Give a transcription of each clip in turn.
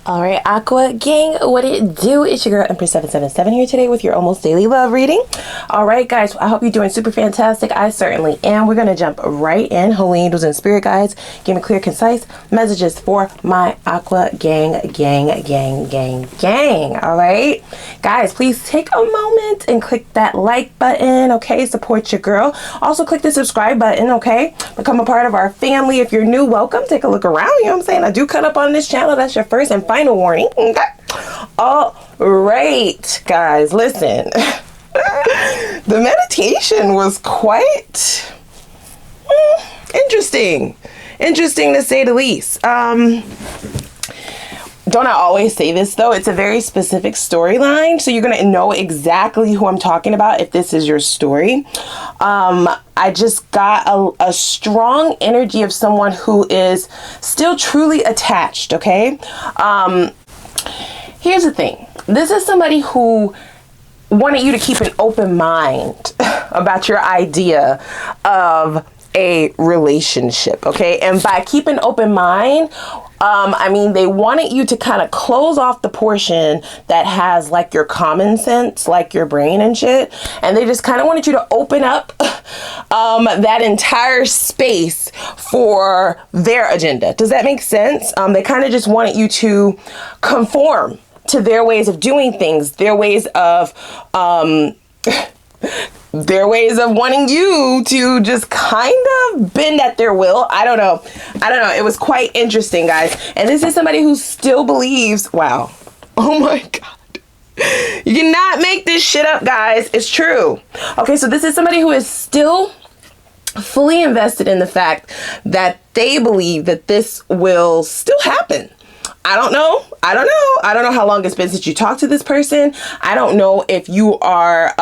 All right, Aqua gang, what it do? It's your girl Empress 777 here today with your almost daily love reading. All right, guys, I hope you're doing super fantastic. I certainly am. We're gonna jump right in. Holy angels and spirit guides, give me clear, concise messages for my Aqua gang. All right, guys, please take a moment and click that like button. Okay, support your girl. Also, click the subscribe button. Okay, become a part of our family. If you're new, welcome. Take a look around. You know what I'm saying? I do cut up on this channel. That's your first and final warning. Okay. All right, guys, listen. The meditation was quite interesting to say the least. Don't I always say this though? It's a very specific storyline, so you're gonna know exactly who I'm talking about if this is your story. I just got a strong energy of someone who is still truly attached. Okay. Here's the thing. This is somebody who wanted you to keep an open mind about your idea of a relationship. Okay. And by keep an open mind, I mean, they wanted you to kind of close off the portion that has like your common sense, like your brain and shit. And they just kind of wanted you to open up that entire space for their agenda. Does that make sense? They kind of just wanted you to conform to their ways of doing things, their ways of wanting you to just kind of bend at their will. I don't know. It was quite interesting, guys. And this is somebody who still believes, wow. Oh my God. You cannot make this shit up, guys. It's true. Okay, so this is somebody who is still fully invested in the fact that they believe that this will still happen. I don't know how long it's been since you talked to this person. I don't know if you are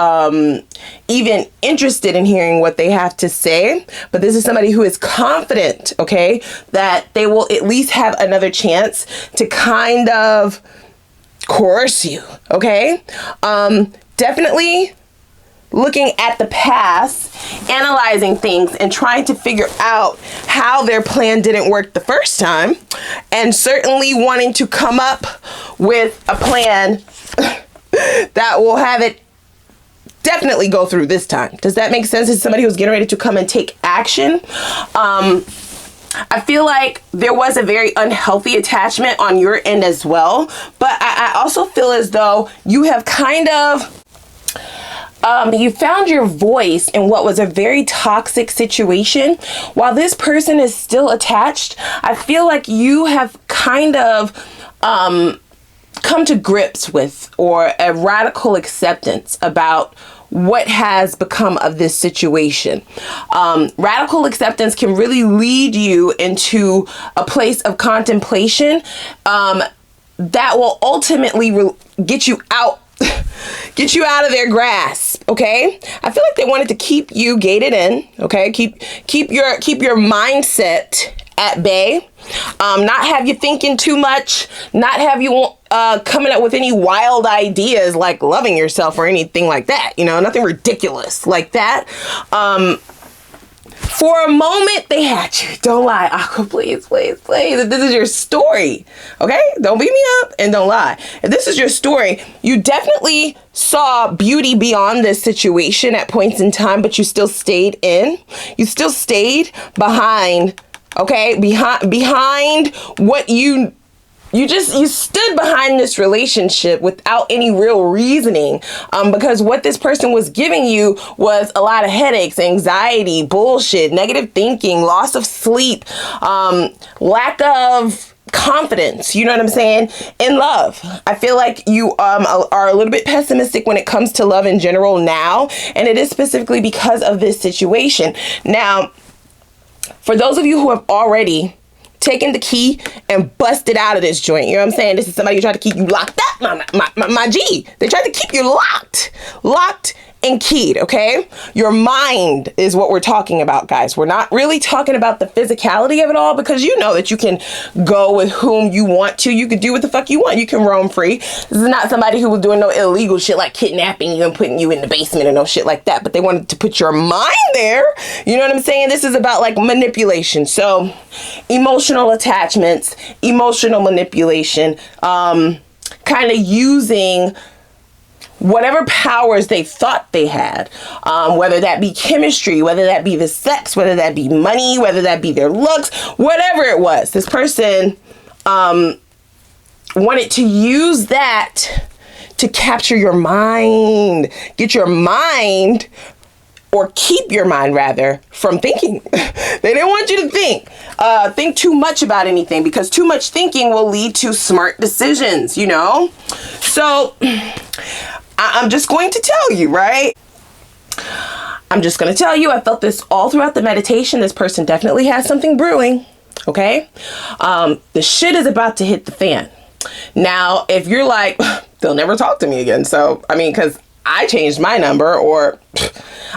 even interested in hearing what they have to say, but this is somebody who is confident, okay, that they will at least have another chance to kind of coerce you, okay? Definitely looking at the past, analyzing things and trying to figure out how their plan didn't work the first time, and certainly wanting to come up with a plan that will have it definitely go through this time. Does that make sense? It's somebody who's getting ready to come and take action. I feel like there was a very unhealthy attachment on your end as well, but I also feel as though you have kind of you found your voice in what was a very toxic situation. While this person is still attached, I feel like you have kind of come to grips with, or a radical acceptance about what has become of this situation. Radical acceptance can really lead you into a place of contemplation that will ultimately get you out of their grasp. Okay, I feel like they wanted to keep you gated in. Okay, keep your mindset at bay, not have you thinking too much, not have you coming up with any wild ideas like loving yourself or anything like that. You know, nothing ridiculous like that. For a moment, they had you. Don't lie. Aqua, please. If this is your story, okay? Don't beat me up and don't lie. If this is your story, you definitely saw beauty beyond this situation at points in time, but you still stayed in. You still stayed behind, okay? Behind what you stood behind this relationship without any real reasoning, because what this person was giving you was a lot of headaches, anxiety, bullshit, negative thinking, loss of sleep, lack of confidence, you know what I'm saying, in love. I feel like you are a little bit pessimistic when it comes to love in general now, and it is specifically because of this situation. Now, for those of you who have already taking the key and busted out of this joint, you know what I'm saying? This is somebody who tried to keep you locked up, my G. They tried to keep you locked and keyed, okay? Your mind is what we're talking about, guys. We're not really talking about the physicality of it all, because you know that you can go with whom you want to. You can do what the fuck you want. You can roam free. This is not somebody who was doing no illegal shit like kidnapping you and putting you in the basement and no shit like that, but they wanted to put your mind there. You know what I'm saying? This is about like manipulation. So emotional attachments, emotional manipulation, kind of using whatever powers they thought they had, whether that be chemistry, whether that be the sex, whether that be money, whether that be their looks, whatever it was. This person wanted to use that to capture your mind, get your mind, or keep your mind rather, from thinking. They didn't want you to think too much about anything, because too much thinking will lead to smart decisions, you know? So I'm just going to tell you, right? I'm just going to tell you, I felt this all throughout the meditation. This person definitely has something brewing, okay? The shit is about to hit the fan. Now, if you're like, they'll never talk to me again. So, I mean, because I changed my number, or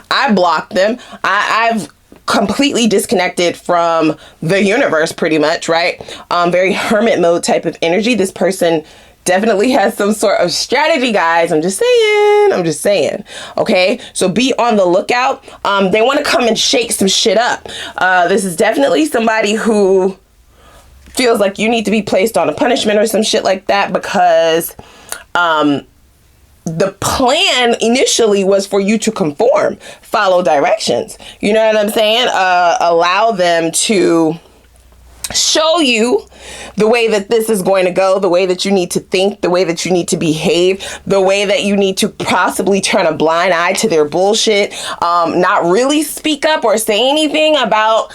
I blocked them. I've completely disconnected from the universe pretty much, right? Very hermit mode type of energy. This person definitely has some sort of strategy, guys. I'm just saying. Okay, so be on the lookout. They want to come and shake some shit up. This is definitely somebody who feels like you need to be placed on a punishment or some shit like that, because the plan initially was for you to conform, follow directions. You know what I'm saying? Allow them to show you the way that this is going to go, the way that you need to think, the way that you need to behave, the way that you need to possibly turn a blind eye to their bullshit, not really speak up or say anything about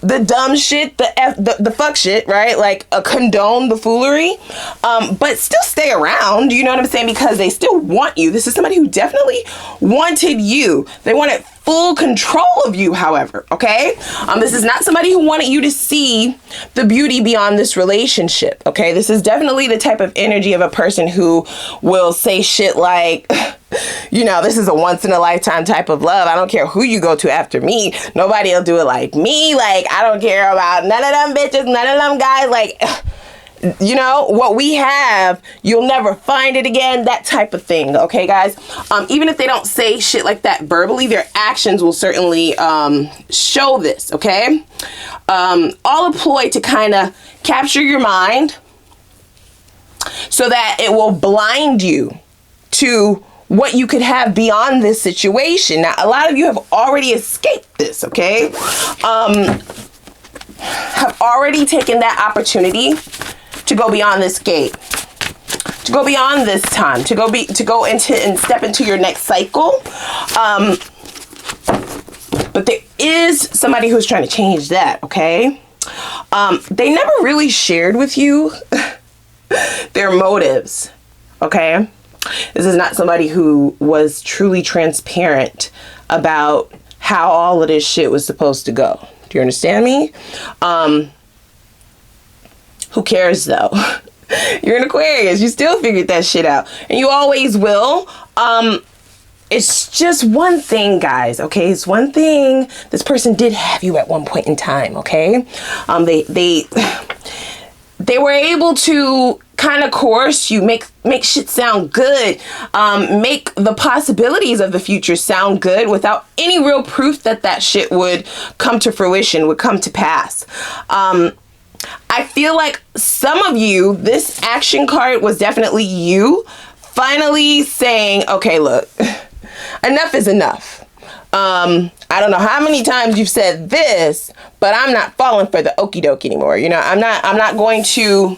the dumb shit, the fuck shit, right? Like condone the foolery, but still stay around, you know what I'm saying? Because they still want you. This is somebody who definitely wanted you. They wanted full control of you, however, okay? This is not somebody who wanted you to see the beauty beyond this relationship, okay? This is definitely the type of energy of a person who will say shit like, you know, this is a once in a lifetime type of love. I don't care who you go to after me. Nobody will do it like me. Like, I don't care about none of them bitches, none of them guys. Like, you know, what we have, you'll never find it again, that type of thing. Okay, guys? Even if they don't say shit like that verbally, their actions will certainly show this, okay? All employed to kind of capture your mind so that it will blind you to what you could have beyond this situation. Now, a lot of you have already escaped this, okay? Have already taken that opportunity to go beyond this gate, to go beyond this time, to go into and step into your next cycle. But there is somebody who's trying to change that, okay? They never really shared with you their motives, okay? This is not somebody who was truly transparent about how all of this shit was supposed to go. Do you understand me? Who cares though? You're an Aquarius. You still figured that shit out. And you always will. It's just one thing, guys, okay? It's one thing. This person did have you at one point in time, okay? They were able to kind of coerce you, make shit sound good, make the possibilities of the future sound good without any real proof that that shit would come to fruition, would come to pass. I feel like some of you, this action card was definitely you finally saying, okay, look, enough is enough. I don't know how many times you've said this, but I'm not falling for the okie doke anymore. You know, I'm not going to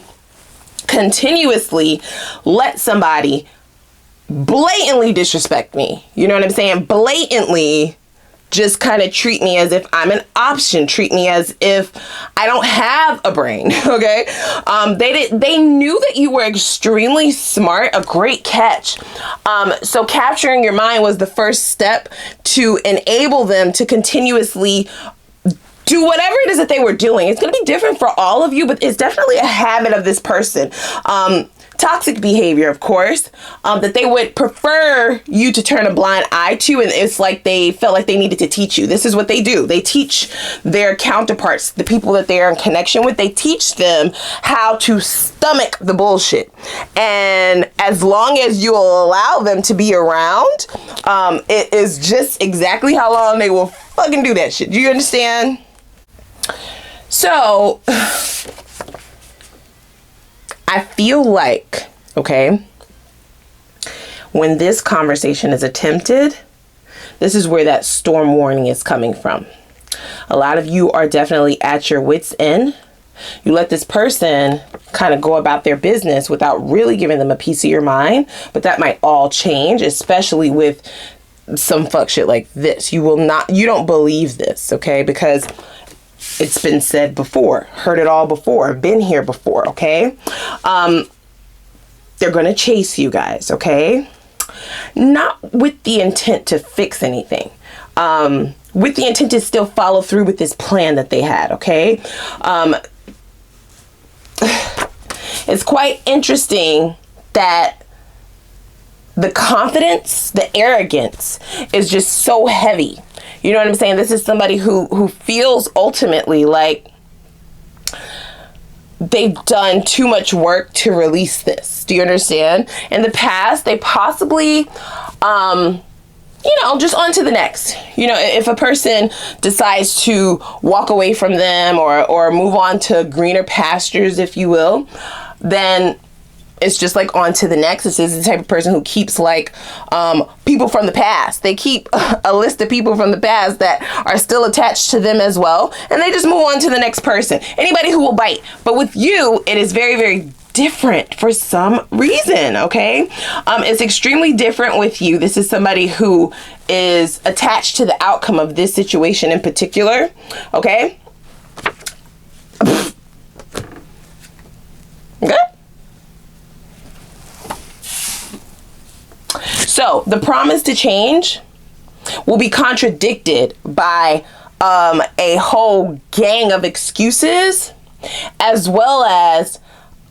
continuously let somebody blatantly disrespect me. You know what I'm saying? Blatantly just kind of treat me as if I'm an option, treat me as if I don't have a brain, okay? They knew that you were extremely smart, a great catch. So capturing your mind was the first step to enable them to continuously do whatever it is that they were doing. It's going to be different for all of you, but it's definitely a habit of this person. toxic behavior, of course, that they would prefer you to turn a blind eye to, and it's like they felt like they needed to teach you. This is what they do. They teach their counterparts, the people that they're in connection with, they teach them how to stomach the bullshit. And as long as you will allow them to be around, it is just exactly how long they will fucking do that shit. Do you understand? So I feel like, okay, when this conversation is attempted, this is where that storm warning is coming from. A lot of you are definitely at your wit's end. You let this person kind of go about their business without really giving them a piece of your mind, but that might all change, especially with some fuck shit like this. You don't believe this, okay? Because it's been said before, heard it all before, been here before, okay? They're going to chase you guys, okay? Not with the intent to fix anything. With the intent to still follow through with this plan that they had, okay? It's quite interesting that the confidence, the arrogance is just so heavy. You know what I'm saying? This is somebody who feels ultimately like they've done too much work to release this. Do you understand? In the past, they possibly, just on to the next. If a person decides to walk away from them or move on to greener pastures, if you will, then it's just like on to the next. This is the type of person who keeps like people from the past. They keep a list of people from the past that are still attached to them as well. And they just move on to the next person. Anybody who will bite. But with you, it is very, very different for some reason, okay? It's extremely different with you. This is somebody who is attached to the outcome of this situation in particular, okay? Okay? So the promise to change will be contradicted by a whole gang of excuses, as well as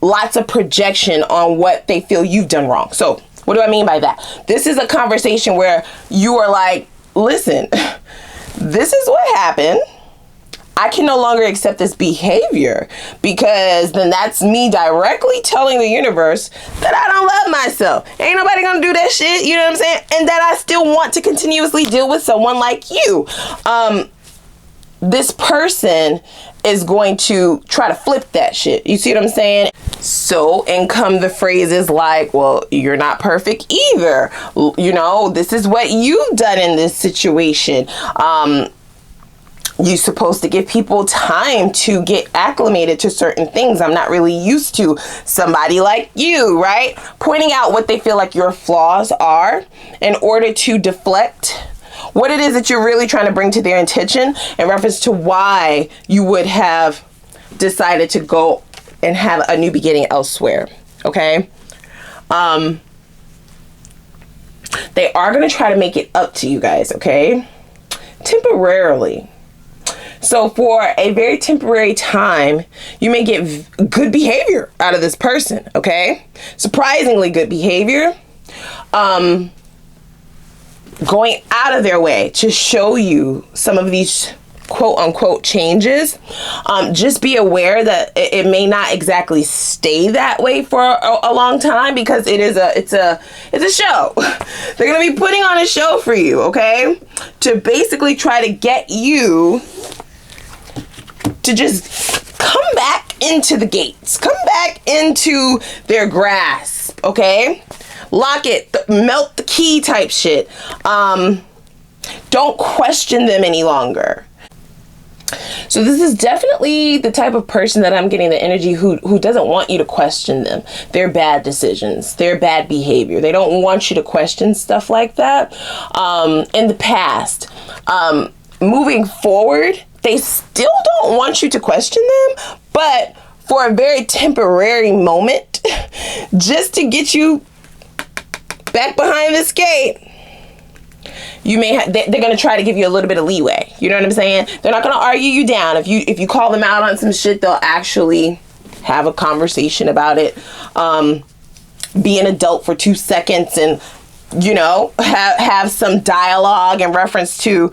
lots of projection on what they feel you've done wrong. So what do I mean by that? This is a conversation where you are like, listen, this is what happened. I can no longer accept this behavior, because then that's me directly telling the universe that I don't love myself. Ain't nobody gonna do that shit, you know what I'm saying? And that I still want to continuously deal with someone like you. This person is going to try to flip that shit. You see what I'm saying? So in come the phrases like, well, you're not perfect either. This is what you've done in this situation. You're supposed to give people time to get acclimated to certain things. I'm not really used to somebody like you, right? Pointing out what they feel like your flaws are in order to deflect what it is that you're really trying to bring to their attention in reference to why you would have decided to go and have a new beginning elsewhere, okay? They are going to try to make it up to you guys, okay? Temporarily. So for a very temporary time, you may get good behavior out of this person, okay? Surprisingly good behavior. Going out of their way to show you some of these quote unquote changes. Just be aware that it may not exactly stay that way for a long time, because it's a show. They're gonna be putting on a show for you, okay? To basically try to get you to just come back into the gates, come back into their grasp, okay? Lock it, melt the key type shit. Don't question them any longer. So this is definitely the type of person that I'm getting the energy who doesn't want you to question them. Their bad decisions, their bad behavior. They don't want you to question stuff like that. In the past, moving forward, they still don't want you to question them, but for a very temporary moment, just to get you back behind this gate, you may have, they're going to try to give you a little bit of leeway. You know what I'm saying? They're not going to argue you down. If you call them out on some shit, they'll actually have a conversation about it. be an adult for 2 seconds and, you know, have some dialogue in reference to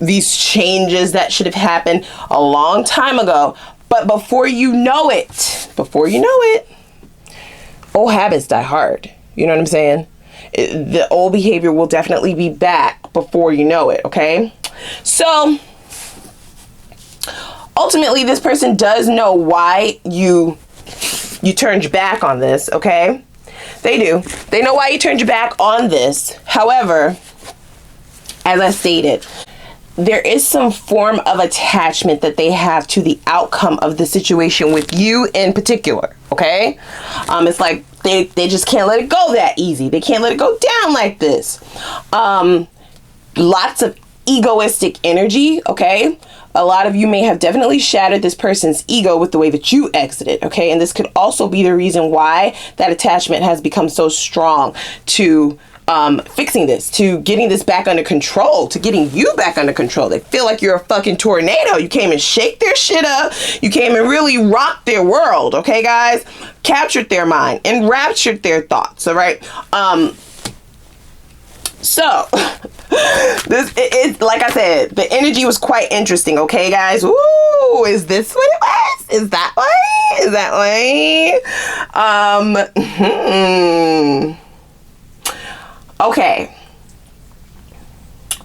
these changes that should have happened a long time ago. But before you know it, old habits die hard. You know what I'm saying? The old behavior will definitely be back before you know it, okay? So ultimately, this person does know why you turned your back on this, okay? They do. They know why you turned your back on this. However, as I stated, there is some form of attachment that they have to the outcome of the situation with you in particular, okay? It's like they just can't let it go that easy. They can't let it go down like this. Lots of egoistic energy, okay? A lot of you may have definitely shattered this person's ego with the way that you exited, okay? And this could also be the reason why that attachment has become so strong to fixing this, to getting this back under control, to getting you back under control. They feel like you're a fucking tornado. You came and shake their shit up. You came and really rocked their world, okay, guys? Captured their mind, enraptured their thoughts, all right? So, it's like I said, the energy was quite interesting, okay, guys? Ooh, is this what it was? Is that way? Is that way? Okay.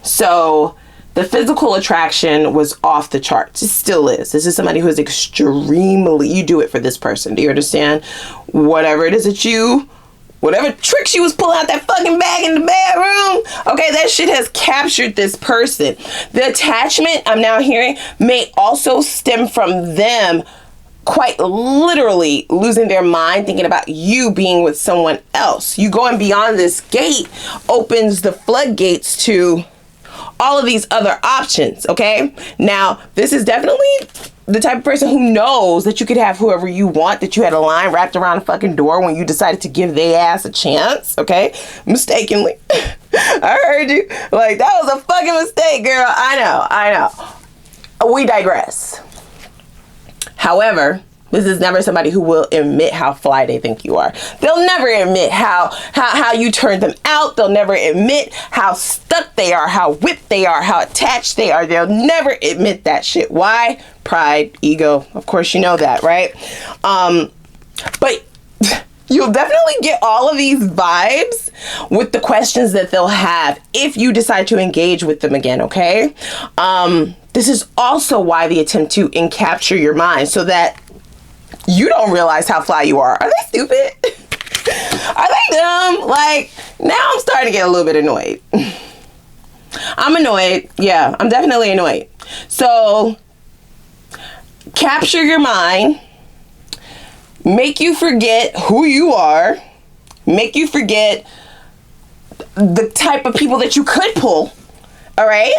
So, the physical attraction was off the charts. It still is. This is somebody who is extremely, you do it for this person. Do you understand? Whatever it is that you, whatever tricks you was pulling out that fucking bag in the bedroom, okay, that shit has captured this person. The attachment I'm now hearing may also stem from them quite literally losing their mind, thinking about you being with someone else. You going beyond this gate opens the floodgates to all of these other options, okay? Now, this is definitely the type of person who knows that you could have whoever you want, that you had a line wrapped around a fucking door when you decided to give their ass a chance, okay? Mistakenly. I heard you. Like, that was a fucking mistake, girl. I know. We digress. However, this is never somebody who will admit how fly they think you are. They'll never admit how you turned them out. They'll never admit how stuck they are, how whipped they are, how attached they are. They'll never admit that shit. Why? Pride, ego. Of course, you know that, right? But you'll definitely get all of these vibes with the questions that they'll have if you decide to engage with them again, okay? This is also why the attempt to capture your mind, so that you don't realize how fly you are. Are they stupid? Are they dumb? Like, now I'm starting to get a little bit annoyed. I'm annoyed. Yeah, I'm definitely annoyed. So, capture your mind. Make you forget who you are. Make you forget the type of people that you could pull. All right?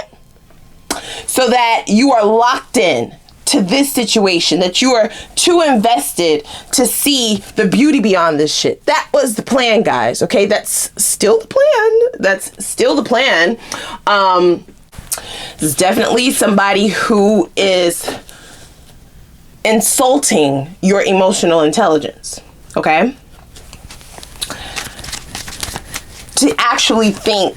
So that you are locked in to this situation, that you are too invested to see the beauty beyond this shit. That was the plan, guys. Okay, that's still the plan. This is definitely somebody who is insulting your emotional intelligence. Okay, to actually think,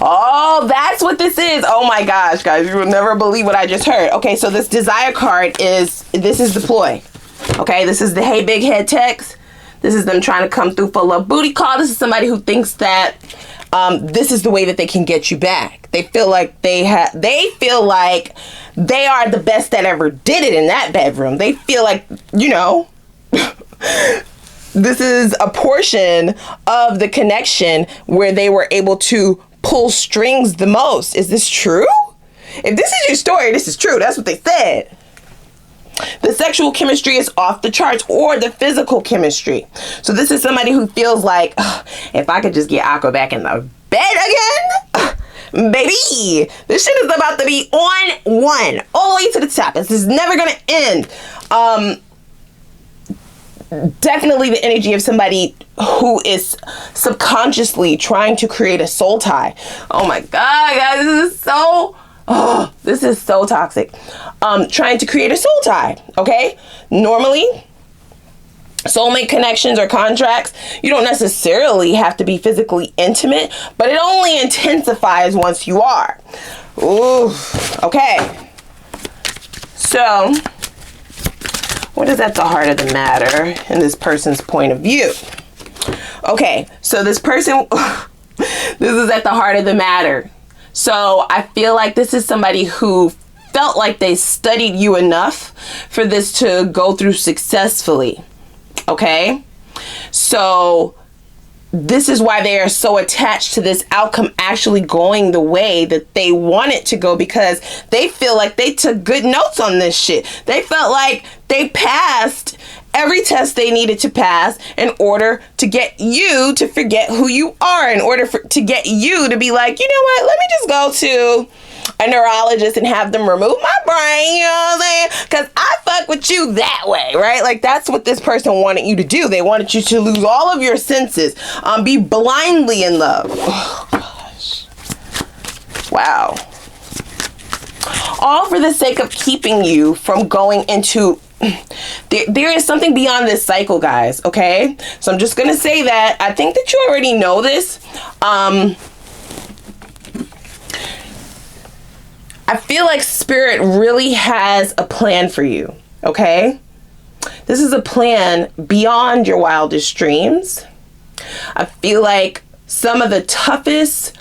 oh, that's what this is. Oh my gosh, guys, you will never believe what I just heard. Okay, so this desire card this is the ploy. Okay, this is the hey big head text. This is them trying to come through for love booty call. This is somebody who thinks that this is the way that they can get you back. They feel like they are the best that ever did it in that bedroom. They feel like, you know, this is a portion of the connection where they were able to pull strings the most. Is this true? If this is your story, this is true. That's what they said. The sexual chemistry is off the charts, or the physical chemistry. So this is somebody who feels like, if I could just get Aqua back in the bed again, baby, this shit is about to be on one, all the way to the top. This is never gonna end. Definitely the energy of somebody who is subconsciously trying to create a soul tie. Oh my God, guys, this is so toxic. Trying to create a soul tie, okay? Normally, soulmate connections or contracts, you don't necessarily have to be physically intimate, but it only intensifies once you are. Ooh, okay. So, what is at the heart of the matter in this person's point of view? Okay, so this person, this is at the heart of the matter. So I feel like this is somebody who felt like they studied you enough for this to go through successfully. Okay, so this is why they are so attached to this outcome actually going the way that they want it to go, because they feel like they took good notes on this shit. They felt like they passed every test they needed to pass in order to get you to forget who you are, in order to get you to be like, you know what, let me just go to a neurologist and have them remove my brain, you know what I'm saying? Because I fuck with you that way, right? Like, that's what this person wanted you to do. They wanted you to lose all of your senses, be blindly in love. Oh, gosh. Wow. All for the sake of keeping you from going into... There is something beyond this cycle, guys, okay? So I'm just going to say that. I think that you already know this. I feel like Spirit really has a plan for you, okay? This is a plan beyond your wildest dreams. I feel like some of the toughest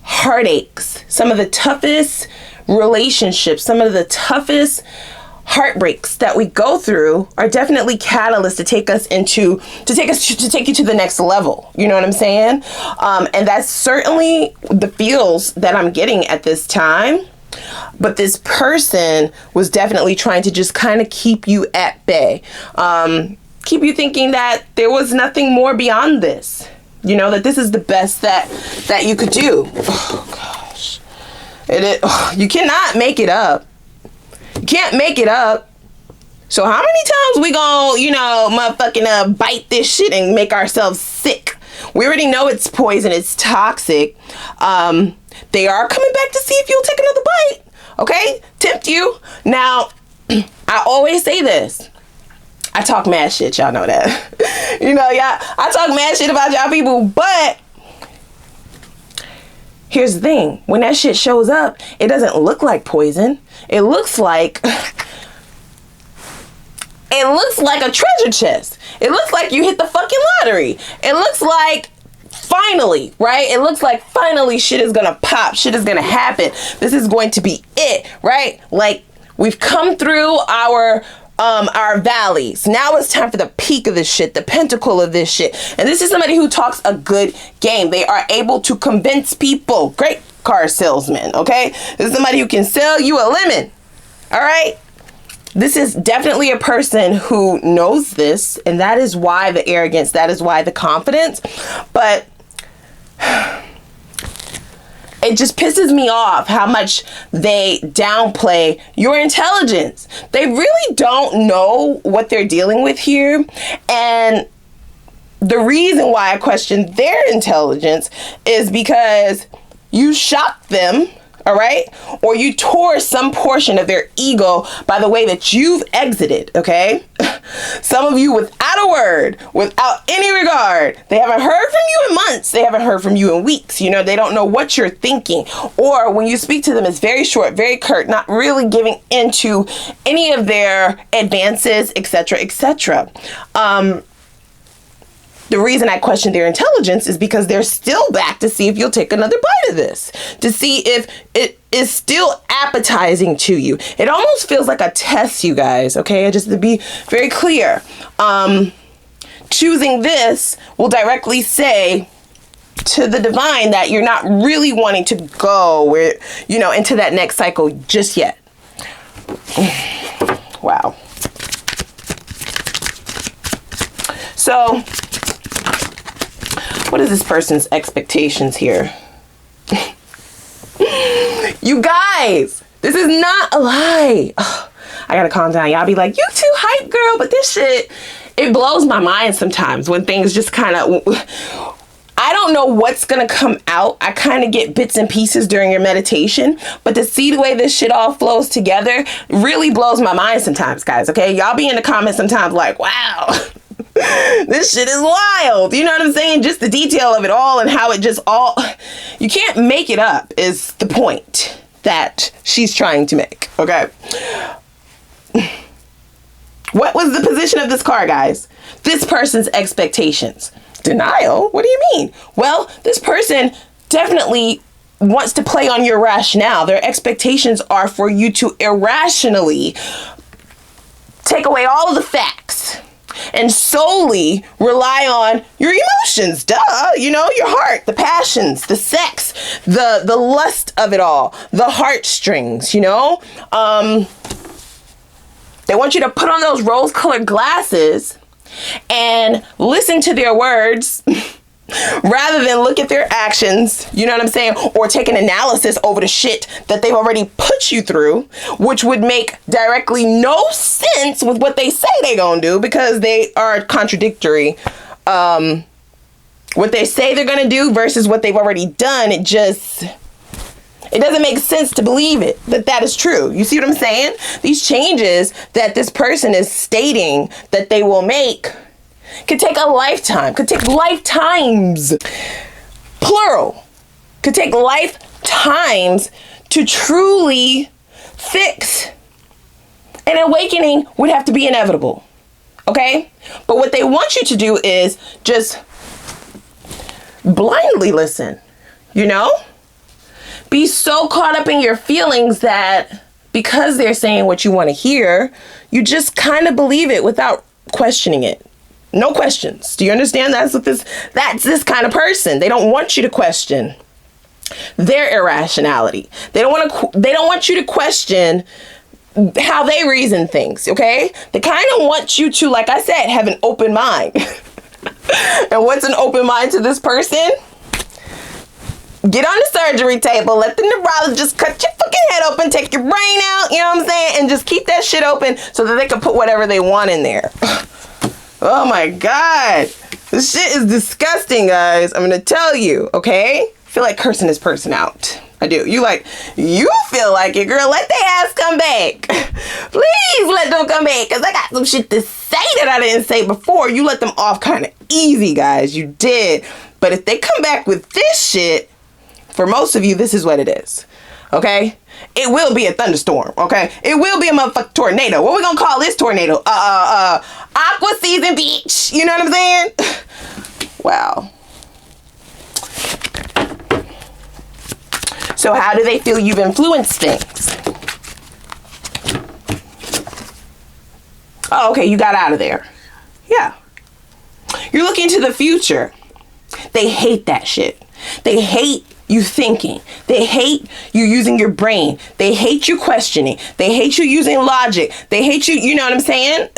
heartaches, some of the toughest relationships, some of the toughest heartbreaks that we go through are definitely catalysts to take us into, to take you to the next level. You know what I'm saying? And that's certainly the feels that I'm getting at this time. But this person was definitely trying to just kind of keep you at bay. Keep you thinking that there was nothing more beyond this. You know, that this is the best that you could do. Oh, gosh. You cannot make it up. You can't make it up. So how many times we gonna, you know, motherfucking bite this shit and make ourselves sick? We already know it's poison, it's toxic. They are coming back to see if you'll take another bite. Okay? Tempt you. Now, I always say this. I talk mad shit, y'all know that. You know, y'all, I talk mad shit about y'all people, but here's the thing. When that shit shows up, it doesn't look like poison. It looks like a treasure chest. It looks like you hit the fucking lottery. It looks like finally, right? It looks like finally shit is gonna pop. Shit is gonna happen. This is going to be it, right? Like, we've come through our valleys. Now it's time for the peak of this shit, the pinnacle of this shit. And this is somebody who talks a good game. They are able to convince people. Great car salesman, okay? This is somebody who can sell you a lemon, all right? This is definitely a person who knows this, and that is why the arrogance, that is why the confidence. But it just pisses me off how much they downplay your intelligence. They really don't know what they're dealing with here. And the reason why I question their intelligence is because you shocked them, all right? Or you tore some portion of their ego by the way that you've exited, okay? Some of you without a word, without any regard. They haven't heard from you in months. They haven't heard from you in weeks. You know, they don't know what you're thinking. Or when you speak to them, it's very short, very curt, not really giving into any of their advances, etc., etc. The reason I question their intelligence is because they're still back to see if you'll take another bite of this, to see if it is still appetizing to you. It almost feels like a test, you guys, okay? Just to be very clear. Choosing this will directly say to the divine that you're not really wanting to go where, you know, into that next cycle just yet. Wow. So, what is this person's expectations here? You guys, this is not a lie. Ugh, I gotta calm down. Y'all be like, you too hype, girl. But this shit, it blows my mind sometimes when things just kind of... I don't know what's gonna come out. I kind of get bits and pieces during your meditation. But to see the way this shit all flows together really blows my mind sometimes, guys, okay? Y'all be in the comments sometimes like, wow... This shit is wild. You know what I'm saying? Just the detail of it all and how it just all, you can't make it up is the point that she's trying to make. Okay. What was the position of this card, guys? This person's expectations. Denial? What do you mean? Well, this person definitely wants to play on your rationale. Their expectations are for you to irrationally take away all of the facts and solely rely on your emotions. Duh, you know, your heart, the passions, the sex, the lust of it all, the heartstrings, you know? They want you to put on those rose-colored glasses and listen to their words rather than look at their actions, you know what I'm saying? Or take an analysis over the shit that they've already put you through, which would make directly no sense with what they say they're gonna do because they are contradictory. What they say they're gonna do versus what they've already done, it doesn't make sense to believe it, that is true. You see what I'm saying? These changes that this person is stating that they will make could take a lifetime, could take lifetimes, plural, could take lifetimes to truly fix. An awakening would have to be inevitable, okay? But what they want you to do is just blindly listen, you know? Be so caught up in your feelings that because they're saying what you want to hear, you just kind of believe it without questioning it. No questions. Do you understand? That's this kind of person. They don't want you to question their irrationality. They don't want you to question how they reason things, okay? They kind of want you to, like I said, have an open mind. And what's an open mind to this person? Get on the surgery table, let the neurologist cut your fucking head open, take your brain out, you know what I'm saying? And just keep that shit open so that they can put whatever they want in there. Oh my God. This shit is disgusting, guys. I'm gonna tell you, okay? I feel like cursing this person out. I do. You feel like it, girl. Let their ass come back. Please let them come back, because I got some shit to say that I didn't say before. You let them off kind of easy, guys. You did. But if they come back with this shit, for most of you, this is what it is, okay? It will be a thunderstorm, okay? It will be a motherfucking tornado. What we gonna call this tornado? Aqua season, bitch. You know what I'm saying? Wow. So how do they feel you've influenced things? Oh, okay, you got out of there. Yeah. You're looking to the future. They hate that shit. They hate you thinking. They hate you using your brain. They hate you questioning. They hate you using logic. They hate you, you know what I'm saying?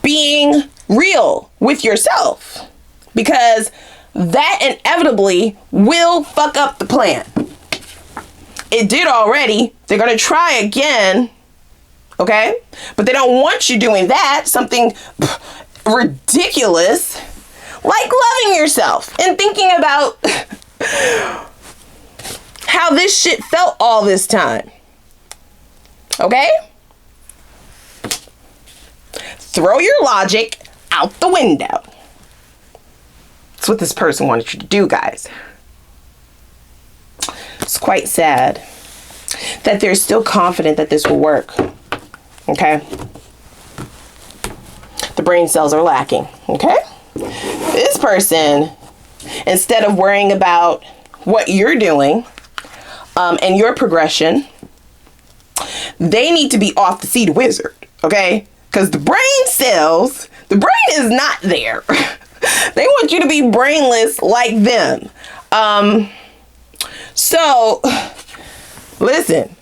Being real with yourself. Because that inevitably will fuck up the plan. It did already. They're going to try again. Okay? But they don't want you doing that. Something ridiculous. Like loving yourself and thinking about how this shit felt all this time. Okay? Throw your logic out the window. That's what this person wanted you to do, guys. It's quite sad that they're still confident that this will work. Okay? The brain cells are lacking. Okay? This person, instead of worrying about what you're doing and your progression, they need to be off to see the wizard, okay? Because the brain cells, the brain is not there. They want you to be brainless like them. So, listen.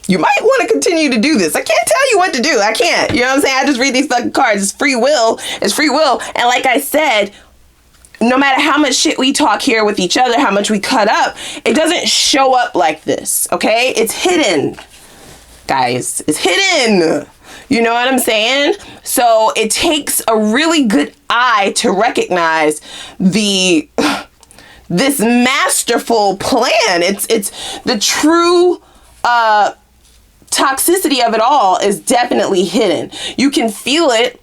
You might want to continue to do this. I can't tell you what to do. I can't. You know what I'm saying? I just read these fucking cards. It's free will. It's free will. And like I said, no matter how much shit we talk here with each other, how much we cut up, it doesn't show up like this, okay? It's hidden, guys. It's hidden. You know what I'm saying? So it takes a really good eye to recognize this masterful plan. It's the true toxicity of it all is definitely hidden. You can feel it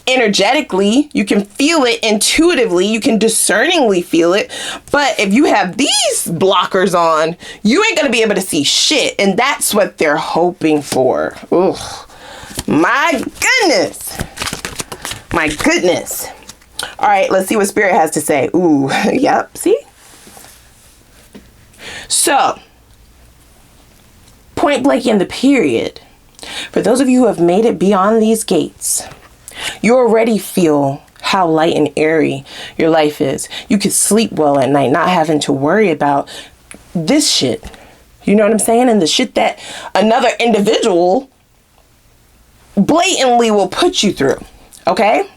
energetically, you can feel it intuitively, you can discerningly feel it. But if you have these blockers on, you ain't gonna be able to see shit. And that's what they're hoping for. Ugh. My goodness. My goodness. All right, let's see what Spirit has to say. Ooh, yep, see? So, point blank in the period, for those of you who have made it beyond these gates, you already feel how light and airy your life is. You can sleep well at night, not having to worry about this shit. You know what I'm saying? And the shit that another individual blatantly will put you through. Okay?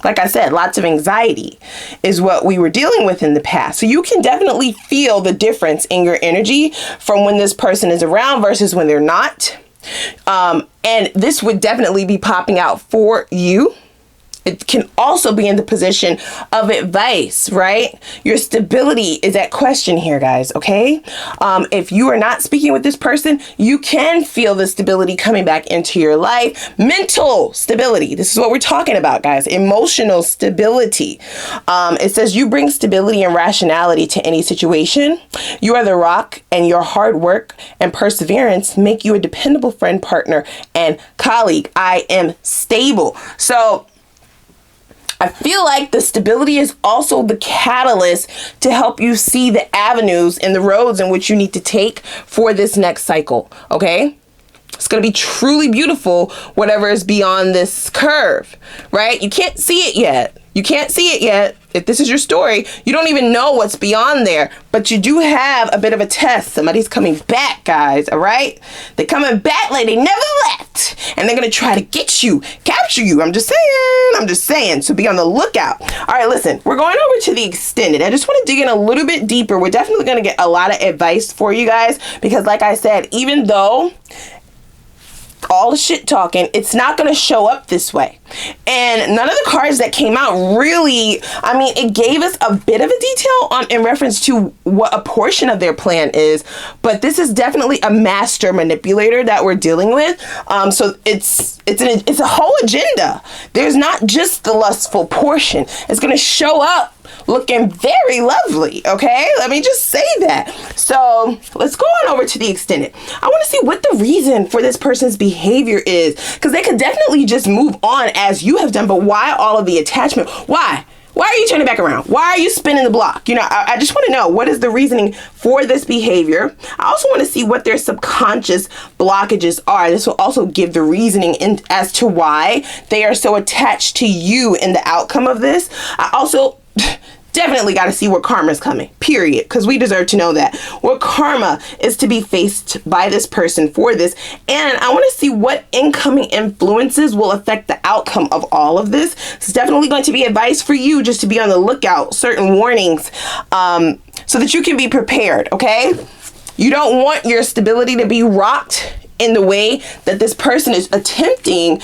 Like I said, lots of anxiety is what we were dealing with in the past. So you can definitely feel the difference in your energy from when this person is around versus when they're not. And this would definitely be popping out for you. It can also be in the position of advice, right? Your stability is at question here, guys, okay? If you are not speaking with this person, you can feel the stability coming back into your life. Mental stability. This is what we're talking about, guys. Emotional stability. It says you bring stability and rationality to any situation. You are the rock, and your hard work and perseverance make you a dependable friend, partner, and colleague. I am stable. So I feel like the stability is also the catalyst to help you see the avenues and the roads in which you need to take for this next cycle, okay? It's going to be truly beautiful, whatever is beyond this curve, right? You can't see it yet. You can't see it yet. If this is your story, you don't even know what's beyond there, but you do have a bit of a test. Somebody's coming back, guys, all right? They're coming back like they never left, and they're going to try to get you, capture you. I'm just saying, so be on the lookout. All right, listen, we're going over to the extended. I just want to dig in a little bit deeper. We're definitely going to get a lot of advice for you guys, because like I said, even though all the shit talking, it's not going to show up this way. And none of the cards that came out really, I mean, it gave us a bit of a detail in reference to what a portion of their plan is, but this is definitely a master manipulator that we're dealing with. So it's a whole agenda. There's not just the lustful portion. It's going to show up looking very lovely, okay? Let me just say that. So let's go on over to the extended. I want to see what the reason for this person's behavior is, because they could definitely just move on as you have done, but why all of the attachment? Why? Why are you turning back around? Why are you spinning the block? You know, I just want to know, what is the reasoning for this behavior? I also want to see what their subconscious blockages are. This will also give the reasoning as to why they are so attached to you in the outcome of this. I also definitely got to see where karma is coming, period, because we deserve to know that. What karma is to be faced by this person for this. And I want to see what incoming influences will affect the outcome of all of this. It's definitely going to be advice for you just to be on the lookout, certain warnings, so that you can be prepared, okay? You don't want your stability to be rocked in the way that this person is attempting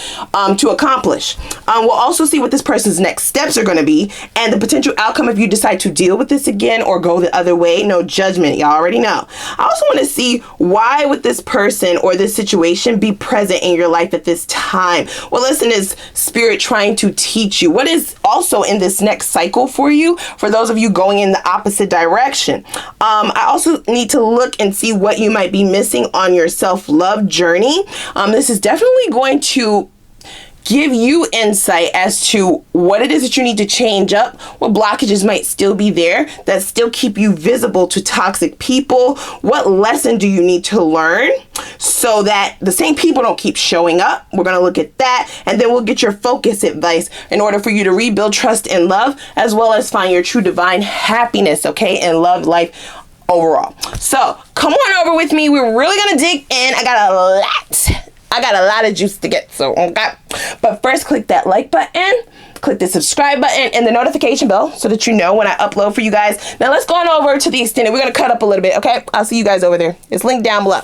to accomplish. We'll also see what this person's next steps are going to be and the potential outcome if you decide to deal with this again or go the other way. No judgment. Y'all already know. I also want to see, why would this person or this situation be present in your life at this time? Well, listen, is Spirit trying to teach you? What is also in this next cycle for you, for those of you going in the opposite direction? I also need to look and see what you might be missing on your self-love journey. This is definitely going to give you insight as to what it is that you need to change up, what blockages might still be there that still keep you visible to toxic people. What lesson do you need to learn so that the same people don't keep showing up? We're going to look at that, and then we'll get your focus advice in order for you to rebuild trust and love, as well as find your true divine happiness, okay, and love life overall. So come on over with me. We're really going to dig in. I got a lot of juice to get, so okay. But first, click that like button, click the subscribe button, and the notification bell so that you know when I upload for you guys. Now let's go on over to the extended. We're going to cut up a little bit, okay? I'll see you guys over there. It's linked down below.